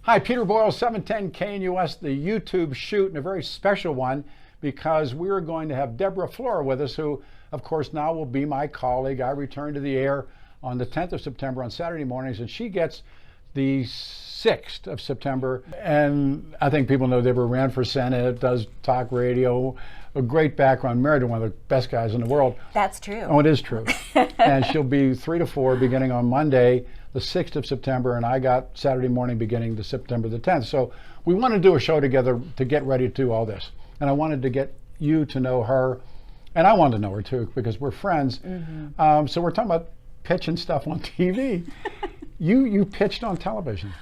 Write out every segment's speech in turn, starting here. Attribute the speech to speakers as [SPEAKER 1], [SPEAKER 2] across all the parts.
[SPEAKER 1] Hi, Peter Boyles, 710 KNUS, the YouTube shoot, and a very special one because we're going to have Deborah Flora with us, who, of course, now will be my colleague. I return to the air on the 10th of September on Saturday mornings, and she gets the 6th of September. And I think people know Deborah ran for Senate, does talk radio, a great background, married to one of the best guys in the world.
[SPEAKER 2] That's true.
[SPEAKER 1] Oh, it is true. And she'll be 3 to 4 beginning on Monday, the 6th of September, and I got Saturday morning beginning to September the 10th. So we want to do a show together to get ready to do all this. And I wanted to get you to know her, and I wanted to know her too because we're friends. Mm-hmm. So we're talking about pitching stuff on TV. You pitched on television.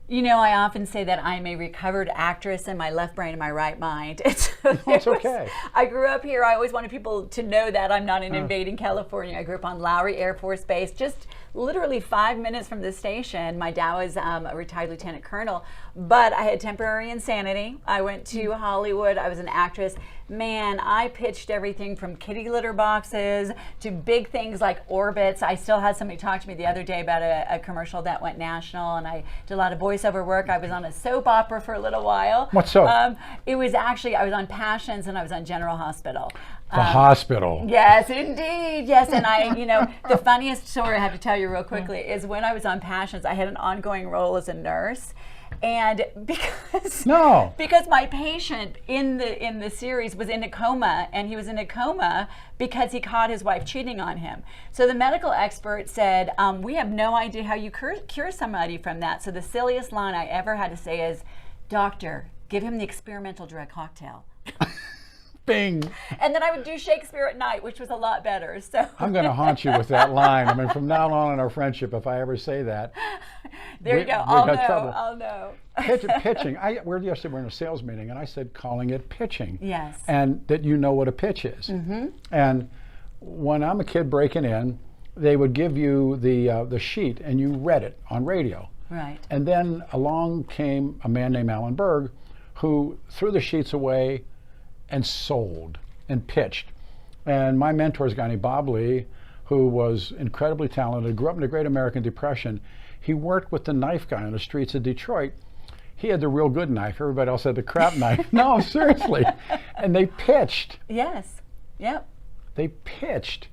[SPEAKER 2] You know, I often say that I'm a recovered actress in my left brain and my right mind.
[SPEAKER 1] It's okay.
[SPEAKER 2] I grew up here. I always wanted people to know that I'm not in invading California. I grew up on Lowry Air Force Base, just literally 5 minutes from the station. My dad was a retired lieutenant colonel, but I had temporary insanity. I went to Hollywood. I was an actress. Man, I pitched everything from kitty litter boxes to big things like orbits. I still had somebody talk to me the other day about a commercial that went national, and I did a lot of voiceover work. I was on a soap opera for a little while.
[SPEAKER 1] What soap?
[SPEAKER 2] It was actually, I was on Passions and I was on General Hospital.
[SPEAKER 1] The hospital.
[SPEAKER 2] Yes, indeed. Yes, and the funniest story I have to tell you real quickly is when I was on Passions, I had an ongoing role as a nurse. And because my patient in the series was in a coma, and he was in a coma because he caught his wife cheating on him. So the medical expert said, we have no idea how you cure somebody from that. So the silliest line I ever had to say is, "Doctor, give him the experimental drug cocktail."
[SPEAKER 1] Bing.
[SPEAKER 2] And then I would do Shakespeare at night, which was a lot better. So
[SPEAKER 1] I'm going to haunt you with that line. I mean, from now on in our friendship, if I ever say that,
[SPEAKER 2] there you go. I'll know.
[SPEAKER 1] Pitching. We're in a sales meeting, and I said calling it pitching.
[SPEAKER 2] Yes.
[SPEAKER 1] And that you know what a pitch is. Mm-hmm. And when I'm a kid breaking in, they would give you the sheet, and you read it on radio.
[SPEAKER 2] Right.
[SPEAKER 1] And then along came a man named Alan Berg, who threw the sheets away and sold and pitched. And my mentor is a guy named Bob Lee, who was incredibly talented, grew up in the Great American Depression. He worked with the knife guy on the streets of Detroit. He had the real good knife. Everybody else had the crap knife. No, seriously. And they pitched.
[SPEAKER 2] Yes. Yep.
[SPEAKER 1] They pitched.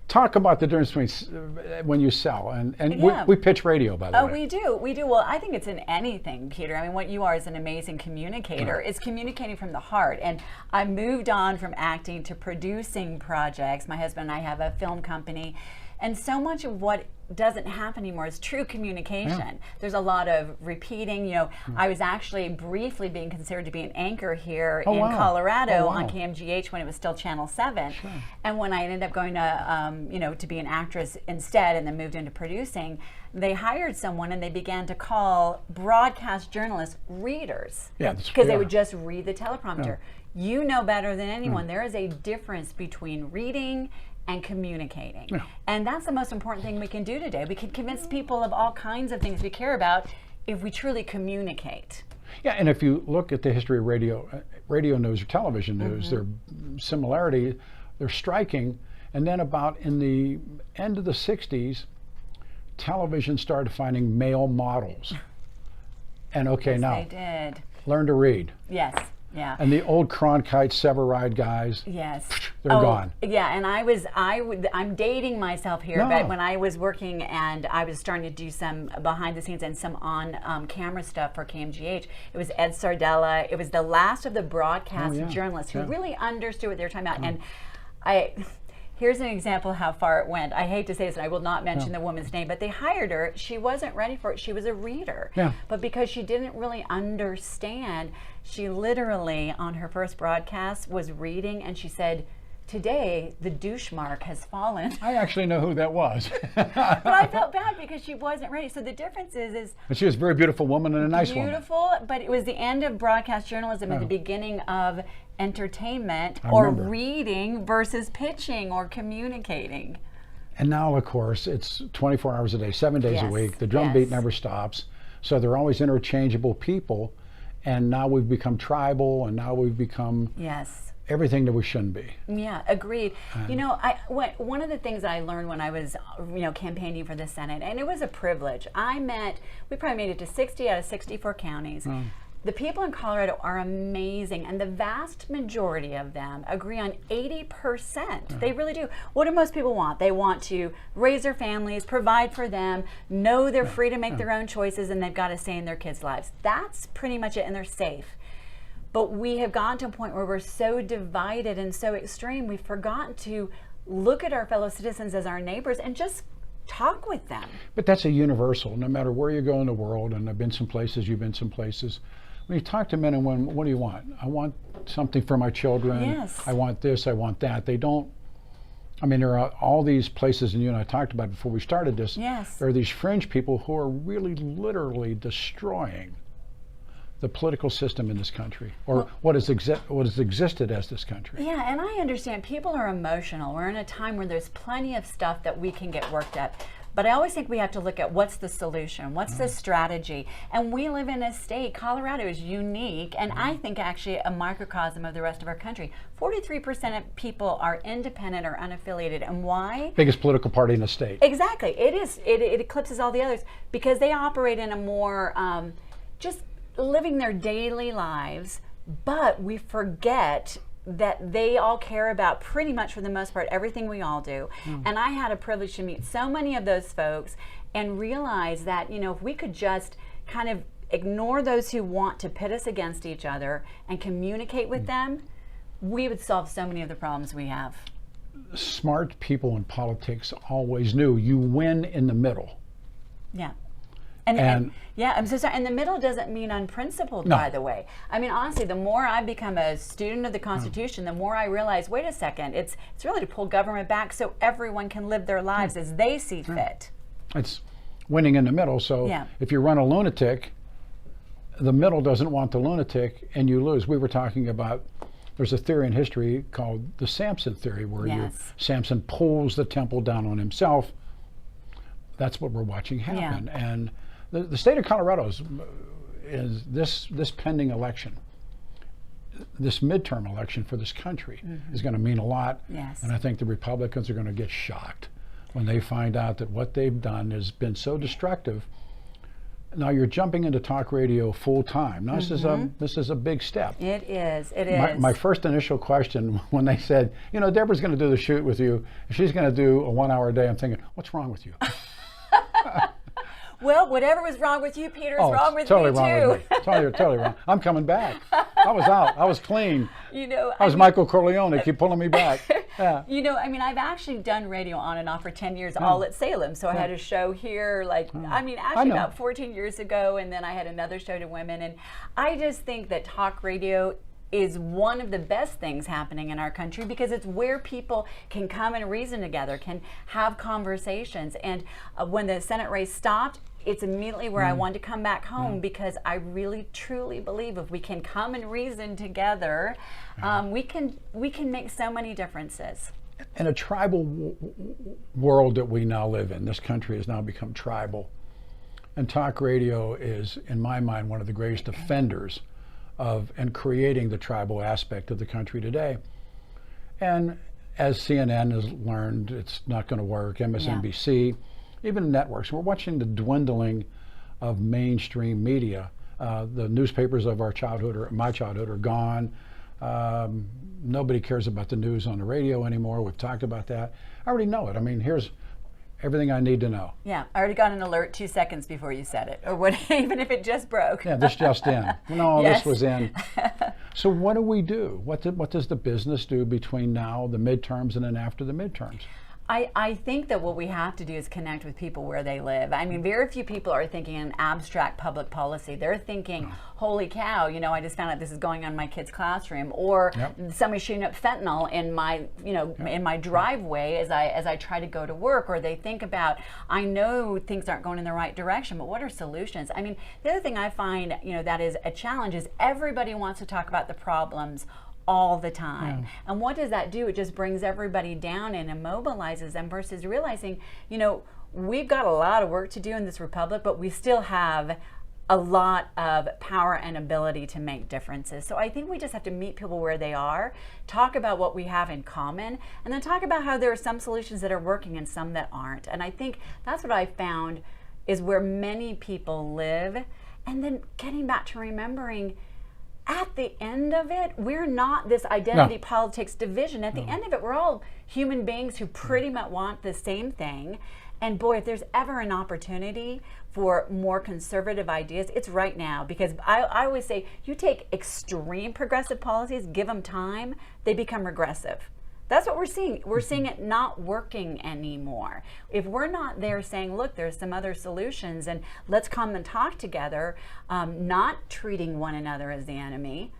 [SPEAKER 1] Talk about the difference between when you sell and
[SPEAKER 2] yeah.
[SPEAKER 1] we pitch radio, by the way.
[SPEAKER 2] Oh, we do. Well, I think it's in anything, Peter. I mean, what you are is an amazing communicator.
[SPEAKER 1] Right.
[SPEAKER 2] It's communicating from the heart. And I moved on from acting to producing projects. My husband and I have a film company. And so much of what doesn't happen anymore is true communication. Yeah. There's a lot of repeating. I was actually briefly being considered to be an anchor here in Colorado on KMGH when it was still Channel 7.
[SPEAKER 1] Sure.
[SPEAKER 2] And when I ended up going to be an actress instead and then moved into producing, they hired someone and they began to call broadcast journalists readers.
[SPEAKER 1] Yeah,
[SPEAKER 2] because they would just read the teleprompter. Yeah. You know better than anyone, there is a difference between reading and communicating. Yeah. And that's the most important thing we can do today. We can convince people of all kinds of things we care about if we truly communicate.
[SPEAKER 1] Yeah, and if you look at the history of radio news or television news, their similarity, they're striking. And then about in the end of the 60s, television started finding male models. And now,
[SPEAKER 2] they did.
[SPEAKER 1] Learn to read.
[SPEAKER 2] Yes. Yeah.
[SPEAKER 1] And the old Cronkite, Severide guys,
[SPEAKER 2] yes,
[SPEAKER 1] they're gone.
[SPEAKER 2] Yeah, and I'm dating myself here, but when I was working and I was starting to do some behind the scenes and some on camera stuff for KMGH, it was Ed Sardella. It was the last of the broadcast journalists who really understood what they were talking about. And here's an example of how far it went. I hate to say this, and I will not mention the woman's name, but they hired her. She wasn't ready for it. She was a reader. Yeah. But because she didn't really understand, she literally, on her first broadcast, was reading, and she said, "Today, the douche mark has fallen."
[SPEAKER 1] I actually know who that was.
[SPEAKER 2] But I felt bad because she wasn't ready. So the difference is
[SPEAKER 1] and she was a very beautiful woman and a nice woman.
[SPEAKER 2] Beautiful, but it was the end of broadcast journalism and the beginning of entertainment or reading versus pitching or communicating.
[SPEAKER 1] And now, of course, it's 24 hours a day, 7 days a week. The drumbeat never stops. So they're always interchangeable people. And now we've become tribal, and now we've become everything that we shouldn't be.
[SPEAKER 2] Yeah, agreed. You know, one of the things I learned when I was, campaigning for the Senate, and it was a privilege. We probably made it to 60 out of 64 counties. The people in Colorado are amazing, and the vast majority of them agree on 80%. They really do. What do most people want? They want to raise their families, provide for them, know they're free to make their own choices, and they've got a say in their kids' lives. That's pretty much it, and they're safe. But we have gotten to a point where we're so divided and so extreme, we've forgotten to look at our fellow citizens as our neighbors and just talk with them.
[SPEAKER 1] But that's a universal, no matter where you go in the world, and I've been some places, you've been some places. When you talk to men and women, what do you want? I want something for my children.
[SPEAKER 2] Yes.
[SPEAKER 1] I want this, I want that. They don't, there are all these places, and you and I talked about before we started this.
[SPEAKER 2] Yes.
[SPEAKER 1] There are these fringe people who are really literally destroying the political system in this country, or what has existed as this country.
[SPEAKER 2] Yeah, and I understand people are emotional. We're in a time where there's plenty of stuff that we can get worked at. But I always think we have to look at what's the solution, what's the strategy. And we live in a state, Colorado is unique, and I think actually a microcosm of the rest of our country. 43% of people are independent or unaffiliated. And why?
[SPEAKER 1] Biggest political party in the state.
[SPEAKER 2] Exactly. It eclipses all the others because they operate in a more just living their daily lives, but we forget that they all care about pretty much, for the most part, everything we all do. And I had a privilege to meet so many of those folks and realize that, if we could just kind of ignore those who want to pit us against each other and communicate with them, we would solve so many of the problems we have.
[SPEAKER 1] Smart people in politics always knew you win in the middle.
[SPEAKER 2] Yeah. And yeah, I'm so sorry. And the middle doesn't mean unprincipled, by the way. Honestly, the more I become a student of the Constitution, the more I realize, wait a second, it's really to pull government back so everyone can live their lives as they see fit.
[SPEAKER 1] It's winning in the middle. So if you run a lunatic, the middle doesn't want the lunatic, and you lose. We were talking about, there's a theory in history called the Samson theory, where Samson pulls the temple down on himself. That's what we're watching happen. And the state of Colorado is this pending election, this midterm election for this country is going to mean a lot.
[SPEAKER 2] Yes.
[SPEAKER 1] And I think the Republicans are going to get shocked when they find out that what they've done has been so destructive. Now you're jumping into talk radio full time. Now this is a big step.
[SPEAKER 2] It is. It is.
[SPEAKER 1] My first initial question when they said, Deborah's going to do the shoot with you, she's going to do a 1 hour a day, I'm thinking, what's wrong with you?
[SPEAKER 2] Well, whatever was wrong with you, Peter, is wrong with me too.
[SPEAKER 1] With me. Totally wrong. I'm coming back. I was out. I was clean. I was Michael Corleone. Keep pulling me back. Yeah.
[SPEAKER 2] I've actually done radio on and off for 10 years, all at Salem. So I had a show here, actually about 14 years ago, and then I had another show to women. And I just think that talk radio is one of the best things happening in our country because it's where people can come and reason together, can have conversations. And when the Senate race stopped, it's immediately where I wanted to come back home because I really truly believe if we can come and reason together, we can make so many differences.
[SPEAKER 1] In a tribal world that we now live in, this country has now become tribal, and talk radio is, in my mind, one of the greatest offenders of and creating the tribal aspect of the country today. And as CNN has learned, it's not going to work. MSNBC, even networks. We're watching the dwindling of mainstream media. The newspapers of our childhood, or my childhood, are gone. Nobody cares about the news on the radio anymore. We've talked about that. I already know it. Here's everything I need to know.
[SPEAKER 2] Yeah, I already got an alert 2 seconds before you said it, or what, even if it just broke.
[SPEAKER 1] Yeah, this just in. No, this was in. So what do we do? What does the business do between now, the midterms, and then after the midterms?
[SPEAKER 2] I think that what we have to do is connect with people where they live. Very few people are thinking in abstract public policy. They're thinking, holy cow, I just found out this is going on in my kid's classroom, or somebody's shooting up fentanyl in my, in my driveway as I try to go to work. Or they think about, I know things aren't going in the right direction, but what are solutions? The other thing I find, that is a challenge is everybody wants to talk about the problems all the time. And what does that do? It just brings everybody down and immobilizes them versus realizing, we've got a lot of work to do in this republic, but we still have a lot of power and ability to make differences. So I think we just have to meet people where they are, talk about what we have in common, and then talk about how there are some solutions that are working and some that aren't. And I think that's what I found is where many people live. And then getting back to remembering, at the end of it, we're not this identity politics division. At the end of it, we're all human beings who pretty much want the same thing. And boy, if there's ever an opportunity for more conservative ideas, it's right now. Because I always say, you take extreme progressive policies, give them time, they become regressive. That's what we're seeing. We're seeing it not working anymore. If we're not there saying, look, there's some other solutions and let's come and talk together, not treating one another as the enemy,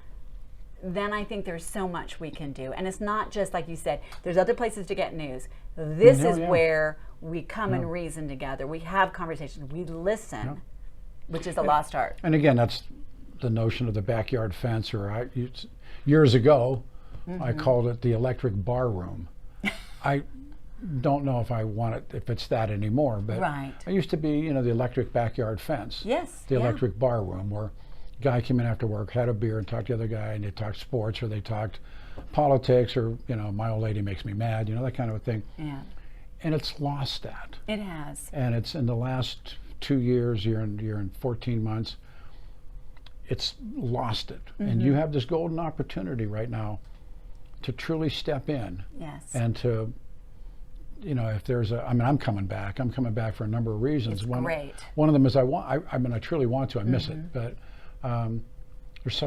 [SPEAKER 2] then I think there's so much we can do. And it's not just, like you said, there's other places to get news. This is where we come and reason together. We have conversations. We listen, which is a lost art.
[SPEAKER 1] And again, that's the notion of the backyard fence, or years ago, I called it the electric bar room. I don't know if I want it, if it's that anymore, but it used to be, the electric backyard fence.
[SPEAKER 2] Yes.
[SPEAKER 1] The electric bar room, where a guy came in after work, had a beer, and talked to the other guy, and they talked sports, or they talked politics, or my old lady makes me mad, that kind of a thing.
[SPEAKER 2] Yeah.
[SPEAKER 1] And it's lost that.
[SPEAKER 2] It has.
[SPEAKER 1] And it's in the last 2 years, year and 14 months, it's lost it. And you have this golden opportunity right now to truly step in.
[SPEAKER 2] Yes.
[SPEAKER 1] And to, if there's I'm coming back. I'm coming back for a number of reasons.
[SPEAKER 2] It's great.
[SPEAKER 1] One of them is I truly want to. I miss it, but there's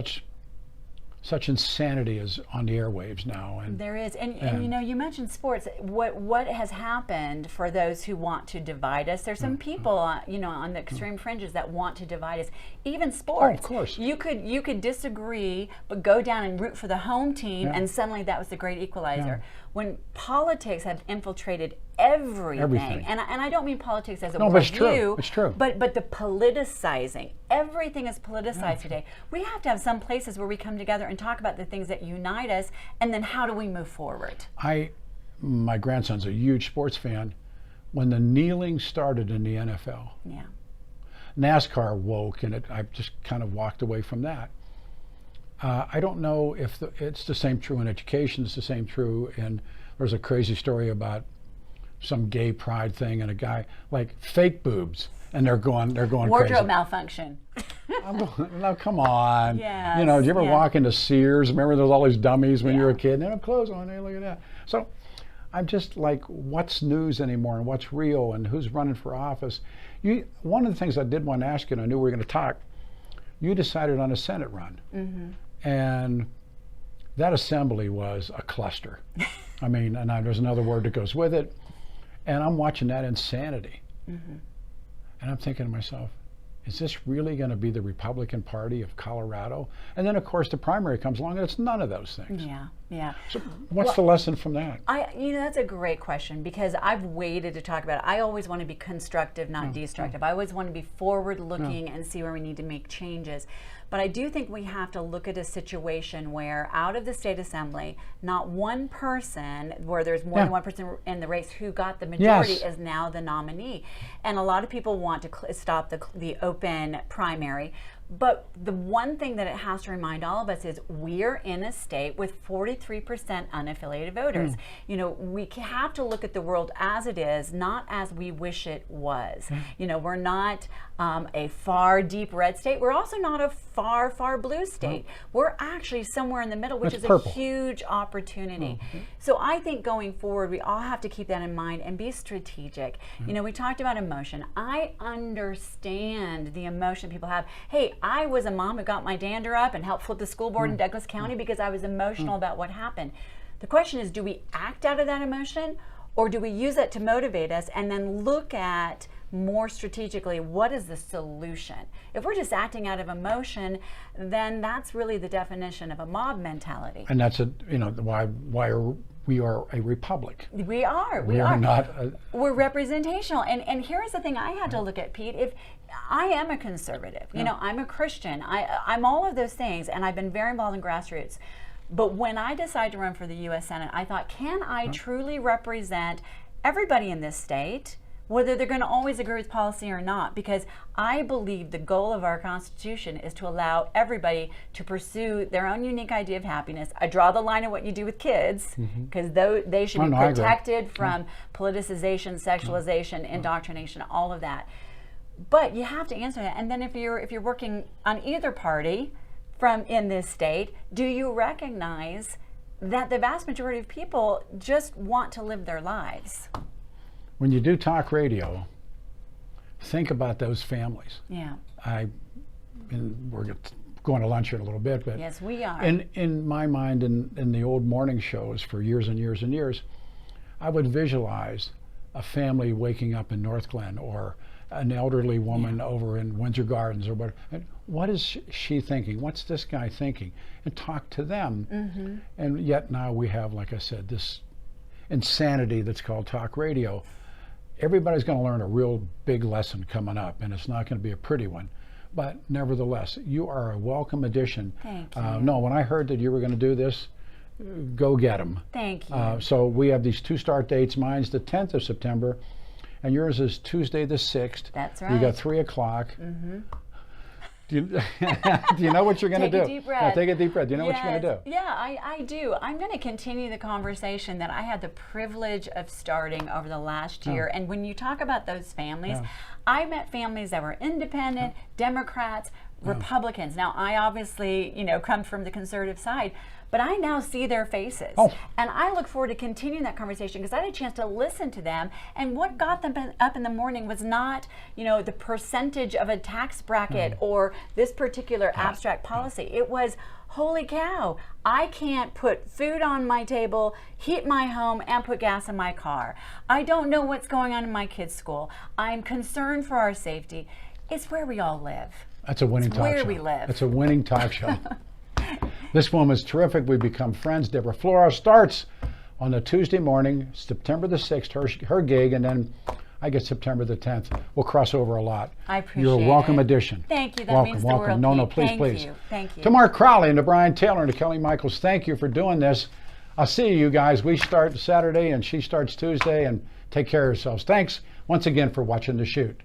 [SPEAKER 1] such insanity is on the airwaves now. And
[SPEAKER 2] there is, and you mentioned sports. What has happened for those who want to divide us? There's some people, on the extreme fringes that want to divide us. Even sports.
[SPEAKER 1] Oh, of course.
[SPEAKER 2] You could disagree, but go down and root for the home team, and suddenly that was the great equalizer. When politics have infiltrated everything. And I don't mean politics as a
[SPEAKER 1] but it's true.
[SPEAKER 2] view,
[SPEAKER 1] It's true.
[SPEAKER 2] But the politicizing. Everything is politicized today. We have to have some places where we come together and talk about the things that unite us, and then how do we move forward?
[SPEAKER 1] My grandson's a huge sports fan. When the kneeling started in the NFL, NASCAR woke, and I just kind of walked away from that. I don't know if it's the same true in education. It's the same true in. There's a crazy story about some gay pride thing, and a guy like fake boobs, and they're going
[SPEAKER 2] Wardrobe
[SPEAKER 1] crazy.
[SPEAKER 2] malfunction.
[SPEAKER 1] I'm going, no, come on.
[SPEAKER 2] Yes,
[SPEAKER 1] did you ever walk into Sears? Remember there's all these dummies when you were a kid? And they have clothes on. Hey, look at that. So I'm just like, what's news anymore, and what's real, and who's running for office? One of the things I did want to ask you, and I knew we were going to talk, you decided on a Senate run. And that assembly was a cluster. And there's another word that goes with it. And I'm watching that insanity. And I'm thinking to myself, is this really going to be the Republican Party of Colorado? And then, of course, the primary comes along, and it's none of those things.
[SPEAKER 2] Yeah.
[SPEAKER 1] So what's the lesson from that?
[SPEAKER 2] That's a great question, because I've waited to talk about it. I always want to be constructive, not destructive. I always want to be forward-looking and see where we need to make changes. But I do think we have to look at a situation where out of the state assembly, not one person, where there's more than one person in the race who got the majority, is now the nominee. And a lot of people want to stop the open primary. But the one thing that it has to remind all of us is we're in a state with 43% unaffiliated voters. We have to look at the world as it is, not as we wish it was. We're not a far deep red state. We're also not a far blue state. We're actually somewhere in the middle, which is purple. A huge opportunity. So I think going forward, we all have to keep that in mind and be strategic. We talked about emotion. I understand the emotion people have. Hey, I was a mom who got my dander up and helped flip the school board in Douglas County because I was emotional about what happened. The question is, do we act out of that emotion, or do we use it to motivate us and then look at more strategically, what is the solution? If we're just acting out of emotion, then that's really the definition of a mob mentality.
[SPEAKER 1] And that's why we are a republic.
[SPEAKER 2] We are.
[SPEAKER 1] We are not.
[SPEAKER 2] We're representational. And here's the thing I had to look at, Pete. If I am a conservative, I'm a Christian, I'm all of those things, and I've been very involved in grassroots. But when I decided to run for the U.S. Senate, I thought, can I truly represent everybody in this state whether they're going to always agree with policy or not, because I believe the goal of our Constitution is to allow everybody to pursue their own unique idea of happiness. I draw the line at what you do with kids, because they should be protected from politicization, sexualization, indoctrination, all of that. But you have to answer that. And then if you're working on either party from in this state, do you recognize that the vast majority of people just want to live their lives?
[SPEAKER 1] When you do talk radio, think about those families.
[SPEAKER 2] Yeah.
[SPEAKER 1] We're going to lunch here in a little bit, but
[SPEAKER 2] yes, we are.
[SPEAKER 1] In my mind, in the old morning shows for years and years and years, I would visualize a family waking up in North Glen, or an elderly woman over in Windsor Gardens, or what. What is she thinking? What's this guy thinking? And talk to them. And yet now we have, like I said, this insanity that's called talk radio. Everybody's going to learn a real big lesson coming up, and it's not going to be a pretty one. But nevertheless, you are a welcome addition.
[SPEAKER 2] Thank you.
[SPEAKER 1] No, when I heard that you were going to do this, go get them.
[SPEAKER 2] Thank you.
[SPEAKER 1] So we have these two start dates. Mine's the 10th of September, and yours is Tuesday the 6th.
[SPEAKER 2] That's right.
[SPEAKER 1] You got 3 o'clock. Do you know what you're going to do?
[SPEAKER 2] Take a deep breath.
[SPEAKER 1] Now, take a deep breath. Do you know what you're going to do?
[SPEAKER 2] Yeah, I do. I'm going to continue the conversation that I had the privilege of starting over the last year. And when you talk about those families, I met families that were independent, Democrats, Republicans. Now, I obviously, come from the conservative side, but I now see their faces. And I look forward to continuing that conversation, because I had a chance to listen to them. And what got them up in the morning was not, the percentage of a tax bracket or this particular abstract policy. It was, holy cow, I can't put food on my table, heat my home, and put gas in my car. I don't know what's going on in my kids' school. I'm concerned for our safety. It's where we all live.
[SPEAKER 1] That's a winning talk show.
[SPEAKER 2] Where we live.
[SPEAKER 1] That's a winning talk show. This woman's terrific. We've become friends. Deborah Flora starts on the Tuesday morning, September the 6th, her gig, and then I get September the 10th. We'll cross over a lot.
[SPEAKER 2] I appreciate it.
[SPEAKER 1] You're a welcome addition.
[SPEAKER 2] Thank you. That means the world.
[SPEAKER 1] No, please,
[SPEAKER 2] Thank
[SPEAKER 1] please.
[SPEAKER 2] you. Thank you.
[SPEAKER 1] To Mark Crowley and to Brian Taylor and to Kelly Michaels, thank you for doing this. I'll see you guys. We start Saturday and she starts Tuesday, and take care of yourselves. Thanks once again for watching The Shoot.